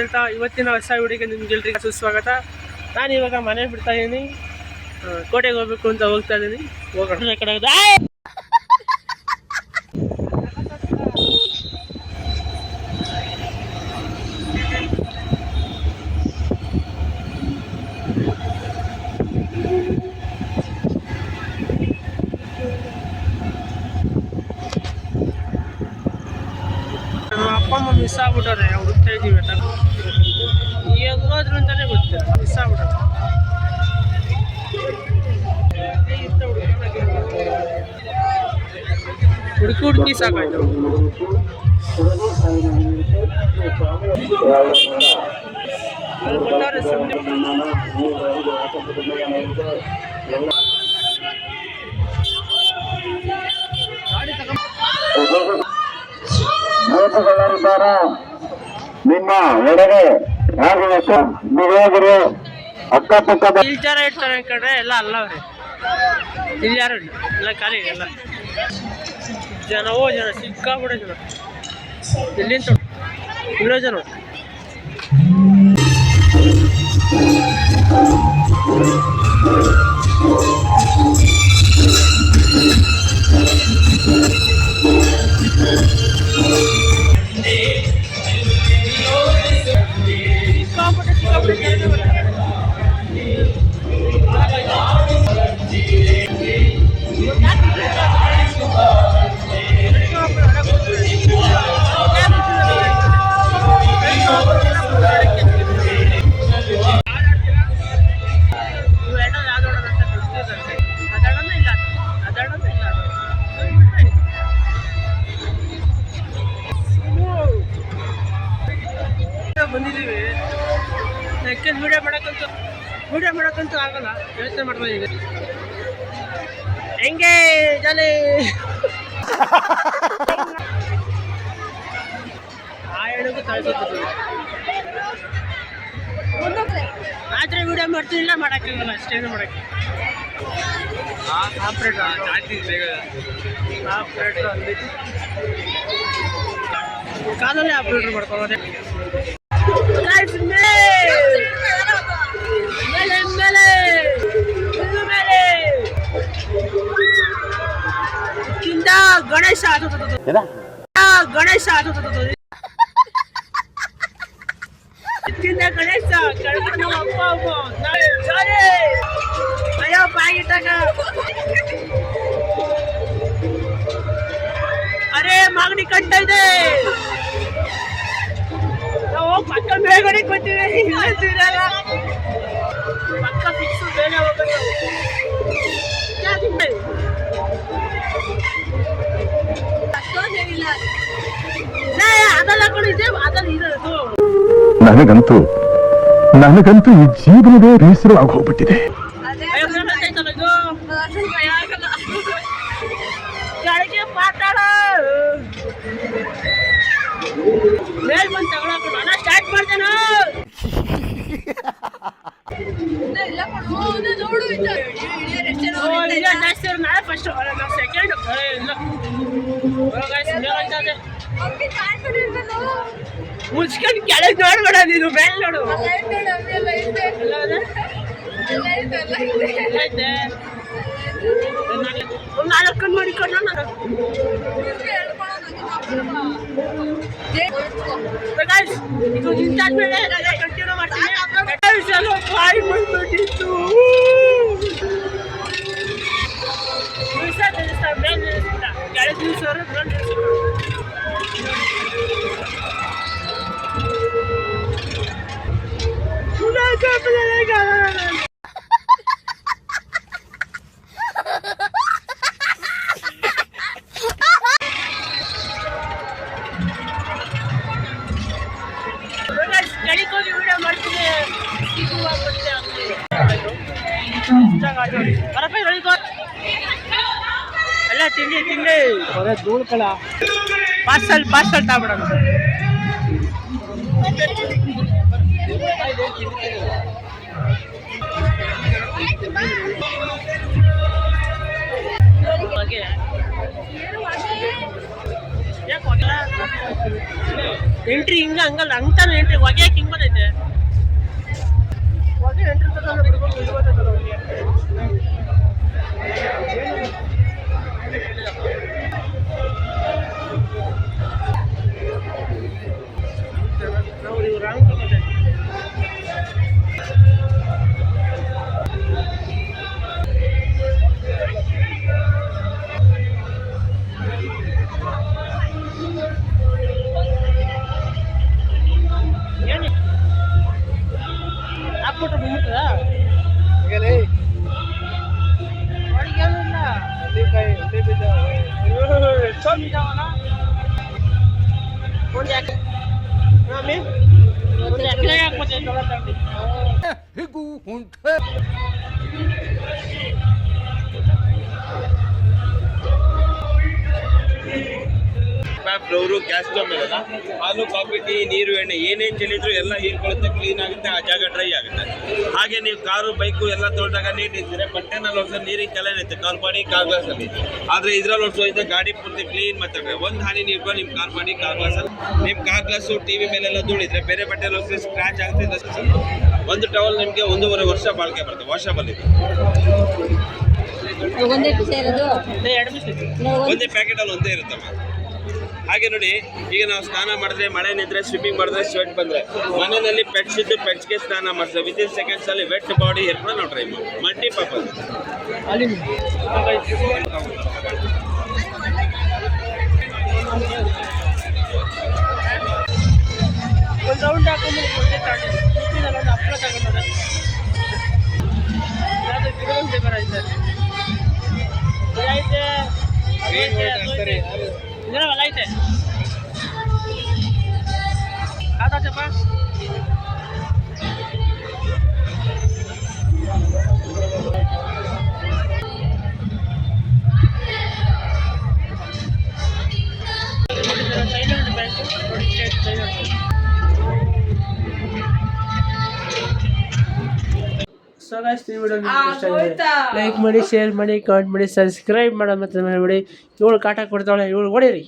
ಹೇಳ್ತಾ ಇವತ್ತಿನ ಹೊಸ ವಿಡಿಯೋಗೆ ನಿಮ್ಗೆಲ್ರಿಗೂ ಸುಸ್ವಾಗತ. ನಾನು ಇವಾಗ ಮನೆ ಬಿಡ್ತಾ ಇದ್ದೀನಿ, ಕೋಟೆಗೆ ಹೋಗ್ಬೇಕು ಅಂತ ಹೋಗ್ತಾ ಇದ್ದೀನಿ. ಹೋಗೋಣ ಕಡೆ ಅಪ್ಪ ಅಮ್ಮ ಮಿಸ್ ಆಗ್ಬಿಟ್ಟವ್ರೆ. ಹುಡುಕ್ತಾ ಇದ್ದೀವಿ ಎಲ್ಲಾದ್ರೂ ಅಂತಾನೆ ಗೊತ್ತಿಲ್ಲ, ಮಿಸ್ ಆಗ್ಬಿಟ್ಟವ್ರೆ. ಹುಡುಕಿ ಸಾಕಾಯ್ತು. ನಿಮ್ಮ ಒಳಗೆ ಬಿಡುಗರು ಅಕ್ಕಪಕ್ಕದ ಇಲ್ಚಾರ ಇಡ್ತಾರೆ ಕಡೆ ಎಲ್ಲ ಅಲ್ಲವ್ರಿ. ಇಲ್ಲಿ ಯಾರು ಇಲ್ಲ, ಎಲ್ಲ ಖಾಲಿ ಎಲ್ಲ ಜನವೋ ಜನ ಸಿಕ್ಕಾಬಿಡ ಜನ. ಎಲ್ಲಿಂತ ಇರೋ ಜನ ಬಂದಿದ್ದೀವಿ. ಯಾಕೆಂದ್ರೆ ವಿಡಿಯೋ ಮಾಡೋಕ್ಕಂತೂ ಆಗಲ್ಲ, ಯೋಚನೆ ಮಾಡ್ತಾ ಇದ್ದೀವಿ ಹೆಂಗೆ ಜಾಲಿ ಆ ಹೇಳೋದು ಕಳಿಸುತ್ತೆ. ಆದರೆ ವಿಡಿಯೋ ಮಾಡ್ತೀನಿಲ್ಲ, ಮಾಡೋಕ್ಕಾಗಲ್ಲ, ಅಷ್ಟೇನು ಮಾಡೋಕ್ಕೆ. ಆಪ್ರೇಟ್ರ್ ಅಲ್ಲಿ ಕಾಲಲ್ಲೇ ಆಪ್ರೇಟ್ರ್ ಮಾಡ್ಕೊಳ್ಳೋದೆ. ಗಣೇಶ ಗಣೇಶ ಗಣೇಶ ಕೆಳಗಡೆ ನಮ್ಮ ಅಪ್ಪ ಅಯ್ಯೋ ಬಾಯಿಟ್ಟಾಗ ಅರೆ ಮಾಗಡಿ ಕಟ್ಟ ಇದೆ. ನಾವು ಪಕ್ಕ ಮೇಲ್ಗಡೆ ಕೊಡ್ತೀವಿ, ಪಕ್ಕ ಫಿಕ್ಸ್ ಬೇರೆ ಹೋಗೋದು. ಅದೆಲ್ಲ ಕೊಡಿದ್ದೆ, ಅದೆಲ್ಲ ಇರೋದು. ನನಗಂತೂ ಈ ಜೀವನವೇ ಬೇಸರ ಆಗೋಗ್ಬಿಟ್ಟಿದೆ. ಮಾತಾಡ ಮೇಲ್ ಬಂದು ತಗೊಳಕ ನಾನು ಸ್ಟಾರ್ಟ್ ಮಾಡ್ತೇನೆ. ನಾಳೆ ಫಸ್ಟ್ ಸೆಕೆಂಡ್ ಮುಚ್ಕೊಂಡು ಕೆಳಗೆ ನೋಡ್ಬೇಡ, ನೀನು ಮೇಲೆ ನೋಡು. ನಾಲ್ಕು ಮಾಡಿಕೊಂಡು ನಾನು ಇದು ನಿಂತಾದ್ಮೇಲೆ ಕಂಟಿನ್ಯೂ ಮಾಡ್ತೀನಿ. ಬಾಯಿ ಬಂದ್ಬಿಟ್ಟಿತ್ತು, ಮೇಲೆ ನಿಲ್ಲಿಸಿಲ್ಲ, ಕೆಳಗೆ ನಿಲ್ಲಿಸೋರು ಹೋಗಿ ವಿಡಿಯೋ ಮಾಡ್ತೀನಿ. ಎಲ್ಲ ತಿಂಡಿ ಧೂಳ್ಕಳ ಪಾರ್ಸಲ್ ತಗೊಬಿಡೋಣ. ಎಂಟ್ರಿ ಹಿಂಗ ಹಂಗಲ್ಲ ಅಂತಾನೆ ಎಂಟ್ರಿ ಹೊಗೆ ಹಿಂಗ ಫ್ಲೋರು ಗ್ಯಾಸ್ ಸ್ಟವ್ ಮೇಲೆಲ್ಲ ಹಾಲು ಕಾಫಿ ಟೀ ನೀರು ಎಣ್ಣೆ ಏನೇನು ಚೆಲ್ಲಿದ್ರು ಎಲ್ಲ ಹೀರ್ಕೊಳ್ಳುತ್ತೆ, ಕ್ಲೀನ್ ಆಗುತ್ತೆ, ಆ ಜಾಗ ಡ್ರೈ ಆಗುತ್ತೆ. ಹಾಗೆ ನೀವು ಕಾರು ಬೈಕು ಎಲ್ಲ ತೊಳೆದಾಗ ನೀರು ನಿಂತಿದ್ರೆ ಬಟ್ಟೆನಲ್ಲಿ ಹೊಸ ನೀರಿನ ಕೆಲ ಇರುತ್ತೆ ಕಾರ್ ಬಾಡಿ ಕಾರ್ ಗ್ಲಾಸಲ್ಲಿ. ಆದರೆ ಇದ್ರಲ್ಲಿ ಹೊಸೋಯ್ತು ಗಾಡಿ ಪೂರ್ತಿ ಕ್ಲೀನ್ ಮಾತಾಡ್ರೆ ಒಂದು ಹಾನಿ ನೀರು ನಿಮ್ಮ ಕಾರ್ ಬಾಡಿ ಕಾರ್ ಗ್ಲಾಸಲ್ಲಿ. ನಿಮ್ಮ ಕಾರ್ ಗ್ಲಾಸು ಟಿ ವಿ ಮೇಲೆಲ್ಲ ಧೂಳಿದ್ರೆ ಬೇರೆ ಬಟ್ಟೆಯಲ್ಲಿ ಹೊಸ ಸ್ಕ್ರಾಚ್ ಆಗುತ್ತೆ. ಒಂದು ಟವಲ್ ನಿಮಗೆ 1.5 ವರ್ಷ ಬಾಳಿಕೆ ಬರುತ್ತೆ, ವಾಷಬಲ್ ಇದೆ. ಒಂದೇ ಪ್ಯಾಕೆಟಲ್ಲಿ ಒಂದೇ ಇರುತ್ತಮ್ಮ. ಹಾಗೆ ನೋಡಿ, ಈಗ ನಾವು ಸ್ನಾನ ಮಾಡಿದ್ರೆ, ಮಳೆ ನಿಂತರೆ, ಸ್ವಿಮ್ಮಿಂಗ್ ಮಾಡಿದ್ರೆ, ಸ್ವೆಟ್ ಬಂದರೆ ಮನೆಯಲ್ಲಿ ಪೆಟ್ಸ್ ಇದ್ದು ಪೆಟ್ಸ್ಗೆ ಸ್ನಾನ ಮಾಡಿದ್ರೆ ವಿತಿನ್ ಸೆಕೆಂಡ್ಸಲ್ಲಿ ವೆಟ್ ಬಾಡಿ ಹೇರ್ ಕೂಡ ನಾವು ಟ್ರೈ ಮಾಡಿ ಮಲ್ಟಿಪರ್ಪಸ್. ಒಂದು ರೌಂಡ್ ಹಾಕೊಂಡು ಒಂದೇ ತಾಂಡಿ ಒಂದು ಹಪ್ಪಳ ತಗೊಂಡ್ರೆ ಯಾವುದು ಗಿಡವಂತೆ ಬರೈತೆ ಐತೆ ಇದೆಲ್ಲ ಐತೆ ಆತಪ್ಪ. ಸೊ ಗೈಸ್, ಈ ವಿಡಿಯೋ ಇಷ್ಟ ಆಗಿದೆ ಲೈಕ್ ಮಾಡಿ, ಶೇರ್ ಮಾಡಿ, ಕಮೆಂಟ್ ಮಾಡಿ, ಸಬ್ಸ್ಕ್ರೈಬ್ ಮಾಡೋ ಮತ್ತೆ ಮಾಡಿ. 7 ಕಾಟ ಕೊಡ್ತಾಳೆ, 7 ಹೊಡೀರಿ.